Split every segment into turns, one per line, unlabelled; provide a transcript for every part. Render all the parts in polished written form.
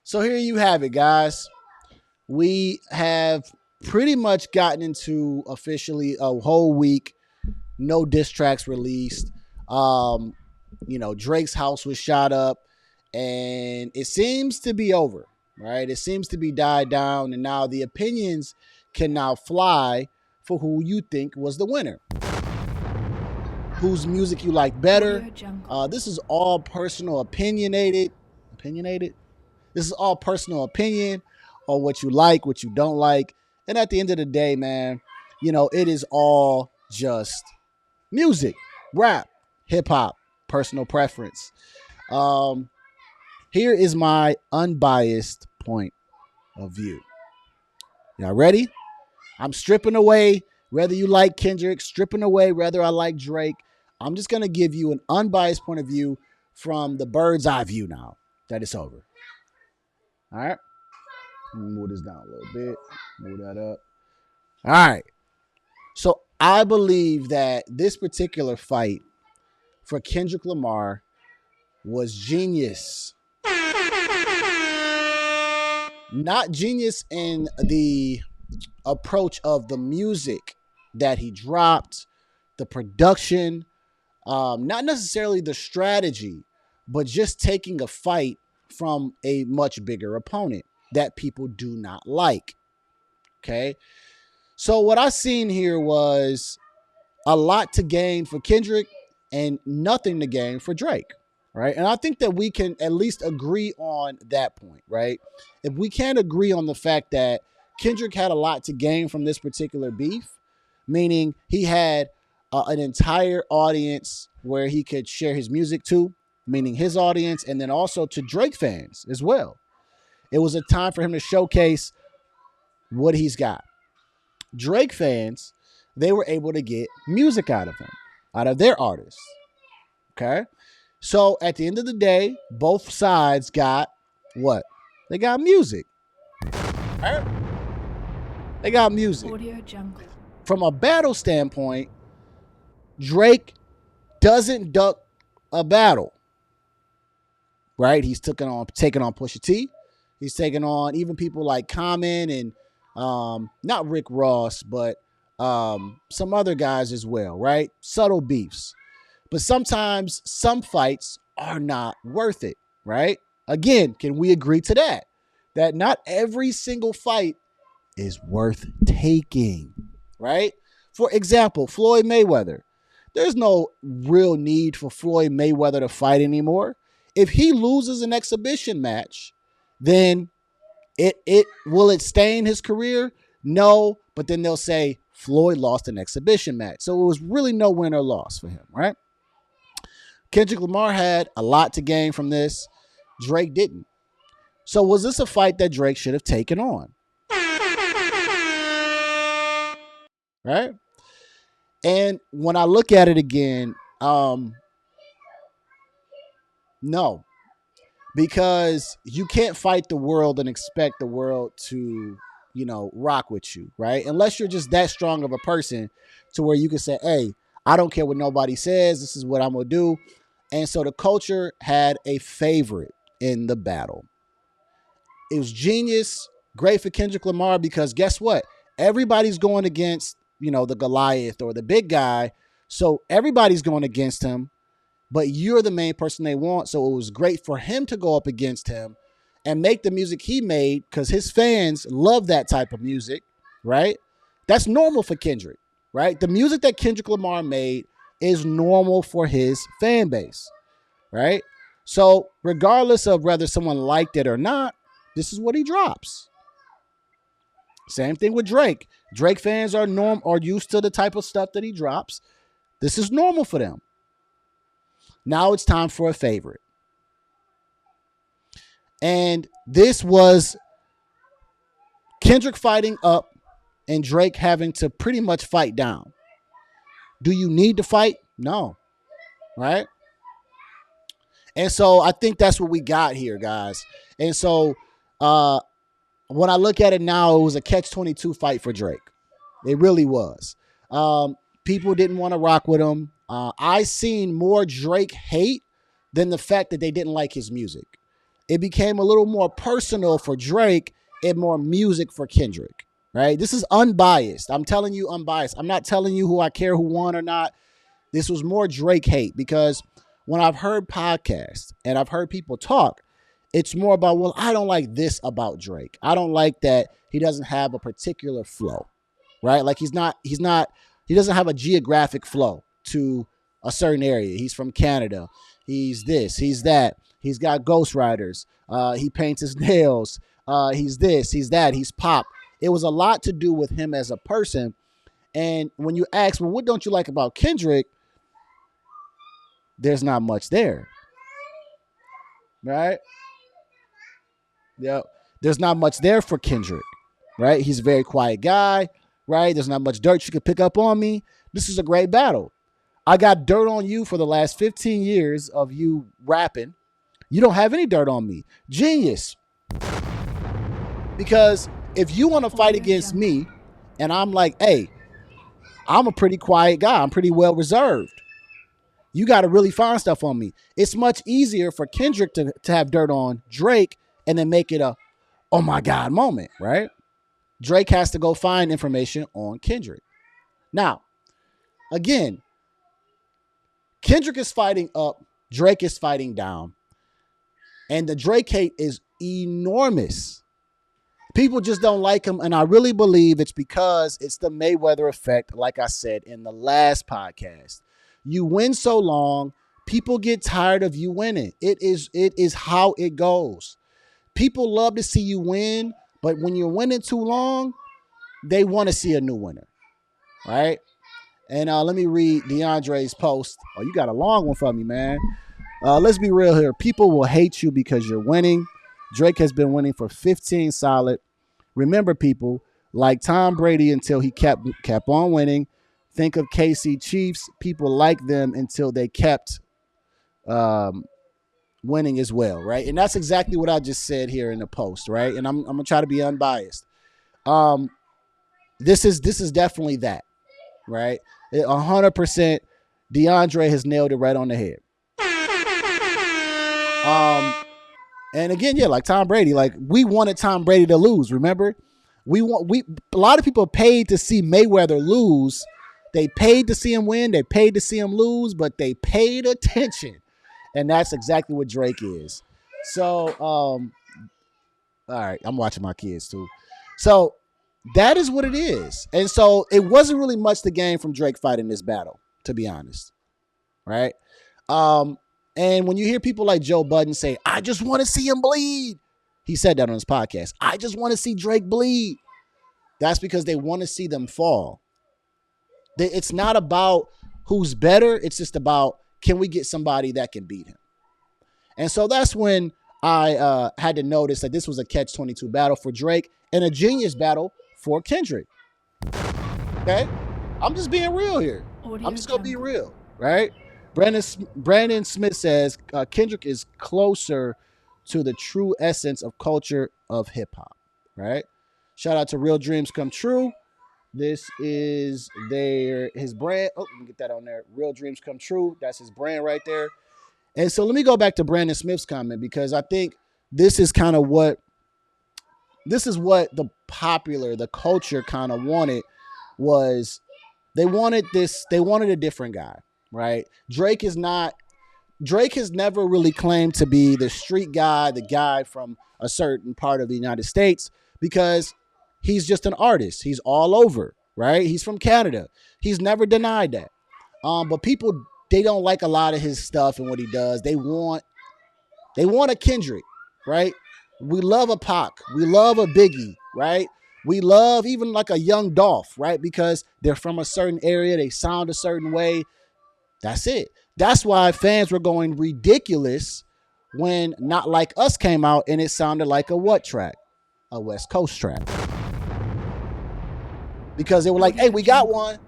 So here you have it, guys. We have pretty much gotten into officially a whole week. No diss tracks released. Um, Drake's house was shot up, and it seems to be over. Right? It seems to be died down, and now the opinions can now fly for who you think was the winner, whose music you like better. This is all personal opinionated. Opinionated. This is all personal opinion on what you like, what you don't like. And at the end of the day, man, it is all just music, rap, hip hop, personal preference. Um, Here is my unbiased point of view. Y'all ready? I'm stripping away whether you like Kendrick, stripping away whether I like Drake. I'm just going to give you an unbiased point of view from the bird's eye view now that it's over. All right? Let me move this down a little bit. Move that up. All right. So I believe that this particular fight for Kendrick Lamar was genius. Not genius in the approach of the music that he dropped, the production, not necessarily the strategy, but just taking a fight from a much bigger opponent that people do not like. Okay. So what I seen here was a lot to gain for Kendrick and nothing to gain for Drake. Right. And I think that we can at least agree on that point. Right. If we can't agree on the fact that Kendrick had a lot to gain from this particular beef, meaning he had an entire audience where he could share his music to, meaning his audience, and then also to Drake fans as well. It was a time for him to showcase what he's got. Drake fans, they were able to get music out of him, out of their artists. Okay. So at the end of the day, both sides got what? They got music. Right? They got music.
Audio Jungle.
From a battle standpoint, Drake doesn't duck a battle. Right? He's taking on Pusha T. He's taking on even people like Common and not Rick Ross, but some other guys as well, right? Subtle beefs. But sometimes some fights are not worth it, right? Again, can we agree to that? That not every single fight is worth taking, right? For example, Floyd Mayweather. There's no real need for Floyd Mayweather to fight anymore. If he loses an exhibition match, then it will it stain his career? No, but then they'll say Floyd lost an exhibition match. So it was really no win or loss for him, right? Kendrick Lamar had a lot to gain from this. Drake didn't. So was this a fight that Drake should have taken on? Right? And when I look at it again, no. Because you can't fight the world and expect the world to, rock with you, right? Unless you're just that strong of a person to where you can say, hey, I don't care what nobody says. This is what I'm going to do. And so the culture had a favorite in the battle. It was genius, great for Kendrick Lamar because guess what? Everybody's going against, the Goliath or the big guy. So everybody's going against him, but you're the main person they want. So it was great for him to go up against him and make the music he made because his fans love that type of music, right? That's normal for Kendrick, right? The music that Kendrick Lamar made is normal for his fan base, right? So regardless of whether someone liked it or not, this is what he drops. Same thing with Drake. Drake fans are used to the type of stuff that he drops. This is normal for them. Now it's time for a favorite. And this was Kendrick fighting up and Drake having to pretty much fight down. Do you need to fight? No. Right? And so I think that's what we got here, guys. And so when I look at it now, it was a catch-22 fight for Drake. It really was. People didn't want to rock with him. I seen more Drake hate than the fact that they didn't like his music. it became a little more personal for Drake and more music for Kendrick, right? This is unbiased. I'm telling you unbiased. I'm not telling you who I care who won or not. This was more Drake hate because when I've heard podcasts and I've heard people talk, it's more about, well, I don't like this about Drake. I don't like that he doesn't have a particular flow, right? Like he doesn't have a geographic flow to a certain area. He's from Canada. He's this, he's that. He's got ghostwriters. He paints his nails. He's this, he's that. He's pop. It was a lot to do with him as a person. And when you ask, well, what don't you like about Kendrick? There's not much there, right? Yeah, there's not much there for Kendrick, right? He's a very quiet guy, right? There's not much dirt you could pick up on me. This is a great battle. I got dirt on you for the last 15 years of you rapping. You don't have any dirt on me. Genius. Because if you want to fight against me and I'm like, hey, I'm a pretty quiet guy. I'm pretty well reserved. You got to really find stuff on me. It's much easier for Kendrick to have dirt on Drake and then make it a, oh my God moment, right? Drake has to go find information on Kendrick. Now, again, Kendrick is fighting up, Drake is fighting down, and the Drake hate is enormous. People just don't like him, and I really believe it's because it's the Mayweather effect, like I said in the last podcast. You win so long, people get tired of you winning. It is how it goes. People love to see you win, but when you're winning too long, they want to see a new winner, right? And let me read DeAndre's post. Oh, you got a long one for me, man. Let's be real here. People will hate you because you're winning. Drake has been winning for 15 solid. Remember, people, like Tom Brady until he kept on winning. Think of KC Chiefs. People like them until they kept winning as well, right? And that's exactly what I just said here in the post, right? And I'm gonna try to be unbiased. This is definitely that, right? 100%. DeAndre has nailed it right on the head. And again, yeah, like Tom Brady, like we wanted Tom Brady to lose. Remember, a lot of people paid to see Mayweather lose. They paid to see him win. They paid to see him lose, but they paid attention. And that's exactly what Drake is. So, all right, I'm watching my kids too. So that is what it is. And so it wasn't really much to gain from Drake fighting this battle, to be honest. Right? And when you hear people like Joe Budden say, I just want to see him bleed. He said that on his podcast. I just want to see Drake bleed. That's because they want to see them fall. It's not about who's better. It's just about, can we get somebody that can beat him? And so that's when I had to notice that this was a catch-22 battle for Drake and a genius battle for Kendrick. Okay? I'm just being real here. I'm just going to be real, right? Brandon Smith says Kendrick is closer to the true essence of culture of hip-hop, right? Shout out to Real Dreams Come True. This is his brand. Oh, let me get that on there. Real Dreams Come True. That's his brand right there. And so let me go back to Brandon Smith's comment, because I think this is what the culture kind of wanted. Was they wanted a different guy, right? Drake has never really claimed to be the street guy, the guy from a certain part of the United States, because he's just an artist. He's all over, right? He's from Canada. He's never denied that. But people, they don't like a lot of his stuff and what he does. They want a Kendrick, right? We love a Pac. We love a Biggie, right? We love even like a Young Dolph, right? Because they're from a certain area. They sound a certain way. That's it. That's why fans were going ridiculous when Not Like Us came out and it sounded like a what track? A West Coast track. Because they were like, hey, we got one.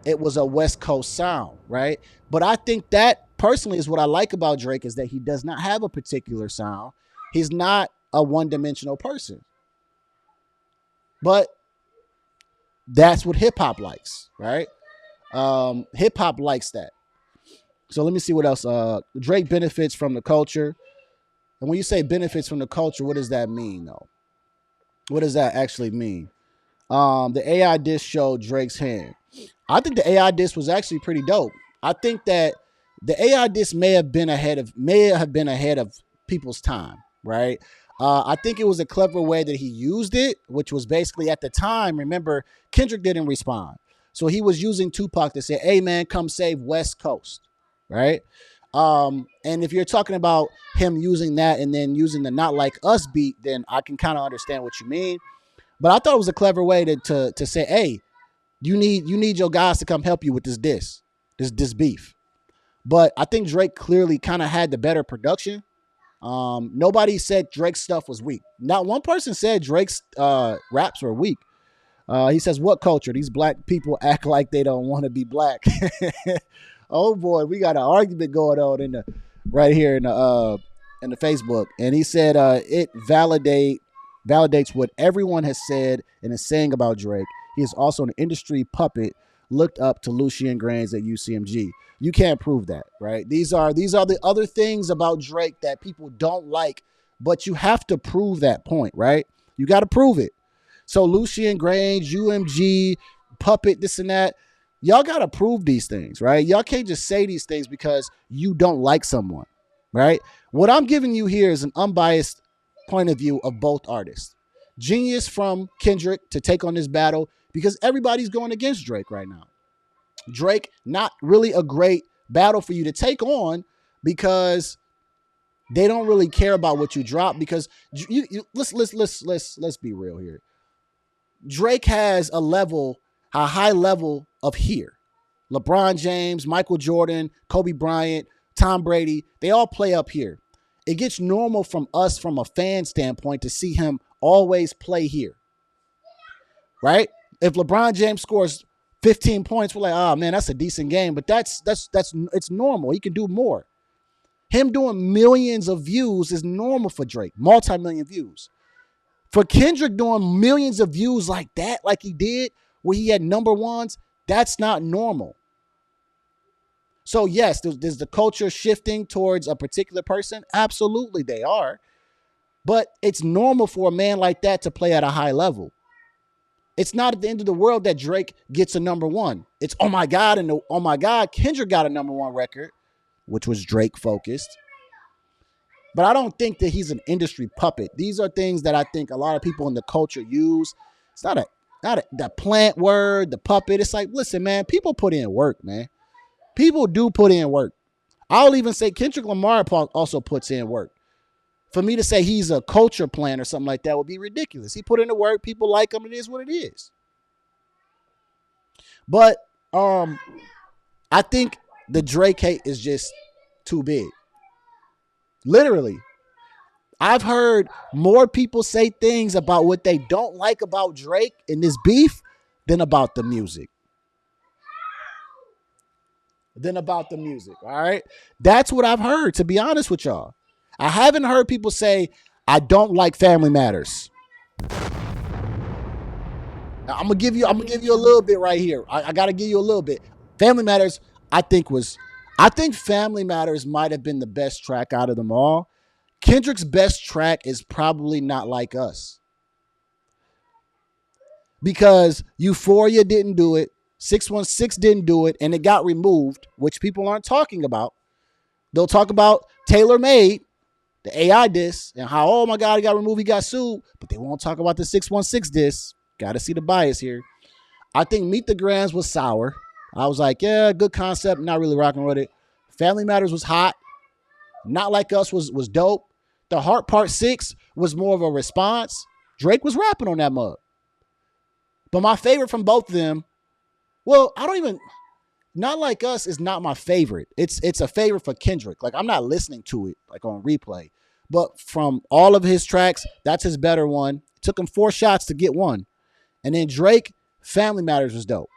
It was a West Coast sound, right? But I think that personally is what I like about Drake, is that he does not have a particular sound. He's not a one-dimensional person. But that's what hip-hop likes, right? Hip-hop likes that. So let me see what else. Drake benefits from the culture. And when you say benefits from the culture, what does that mean, though? What does that actually mean? The AI disc showed Drake's hand. I think the AI disc was actually pretty dope. I think that the AI disc may have been ahead of people's time, right? I think it was a clever way that he used it, which was basically at the time. Remember, Kendrick didn't respond, so he was using Tupac to say, "Hey, man, come save West Coast," right? And if you're talking about him using that and then using the "Not Like Us" beat, then I can kind of understand what you mean. But I thought it was a clever way to say, "Hey, you need your guys to come help you with this beef." But I think Drake clearly kind of had the better production. Nobody said Drake's stuff was weak. Not one person said Drake's raps were weak. He says, "What culture? These black people act like they don't want to be black." Oh boy, we got an argument going on right here in the Facebook, and he said it validates what everyone has said and is saying about Drake. He is also an industry puppet looked up to Lucien Grains at UCMG. You can't prove that, right? These are the other things about Drake that people don't like, but you have to prove that point, right? You got to prove it. So Lucien Grains, UMG, puppet, this and that. Y'all got to prove these things, right? Y'all can't just say these things because you don't like someone, right? What I'm giving you here is an unbiased point of view of both artists. Genius from Kendrick to take on this battle because everybody's going against Drake right now. Drake, not really a great battle for you to take on because they don't really care about what you drop. Because let's be real here. Drake has a high level of here. LeBron James, Michael Jordan, Kobe Bryant, Tom Brady, they all play up here. It gets normal from us from a fan standpoint to see him always play here, right? If LeBron James scores 15 points, we're like, oh man, that's a decent game, but that's it's normal. He can do more. Him doing millions of views is normal for Drake, multi-million views. For Kendrick doing millions of views like that, like he did, where he had number ones, that's not normal. So yes, there's the culture shifting towards a particular person. Absolutely, they are. But it's normal for a man like that to play at a high level. It's not at the end of the world that Drake gets a number one. It's, oh my God, and oh my God, Kendrick got a number one record, which was Drake focused. But I don't think that he's an industry puppet. These are things that I think a lot of people in the culture use. It's not the plant word, the puppet. It's like, listen, man, people put in work, man. People do put in work. I'll even say Kendrick Lamar also puts in work. For me to say he's a culture plant or something like that would be ridiculous. He put in the work. People like him. It is what it is. But I think the Drake hate is just too big. Literally. I've heard more people say things about what they don't like about Drake in this beef than about the music. All right? That's what I've heard, to be honest with y'all. I haven't heard people say, I don't like Family Matters. Now, I'm gonna give you a little bit right here. I gotta give you a little bit. Family Matters, I think Family Matters might have been the best track out of them all. Kendrick's best track is probably Not Like Us. Because Euphoria didn't do it, 616 didn't do it, and it got removed, which people aren't talking about. They'll talk about Taylor Made, the AI disc, and how, oh my God, he got removed, he got sued, but they won't talk about the 616 disc. Got to see the bias here. I think Meet the Grands was sour. I was like, yeah, good concept, not really rocking with it. Family Matters was hot. Not Like Us was dope. The Heart Part 6 was more of a response. Drake was rapping on that mug. But my favorite from both of them, well, Not Like Us is not my favorite. It's a favorite for Kendrick. Like, I'm not listening to it like on replay. But from all of his tracks, that's his better one. It took him 4 shots to get one. And then Drake, Family Matters was dope.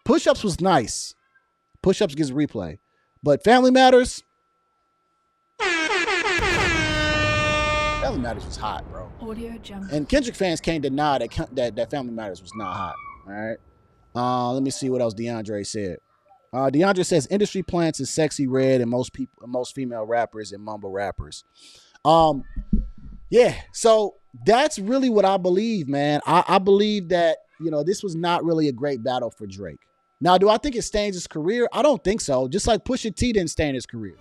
Push-Ups was nice. Push-Ups gets replay. But Family Matters was hot, bro. Audio Jungle. And Kendrick fans can't deny that Family Matters was not hot. All right. Let me see what else DeAndre said. DeAndre says industry plants is Sexy Red and most female rappers and mumble rappers. Um, yeah, so that's really what I believe, man. I believe that, this was not really a great battle for Drake. Now, do I think it stains his career? I don't think so. Just like Pusha T didn't stain his career.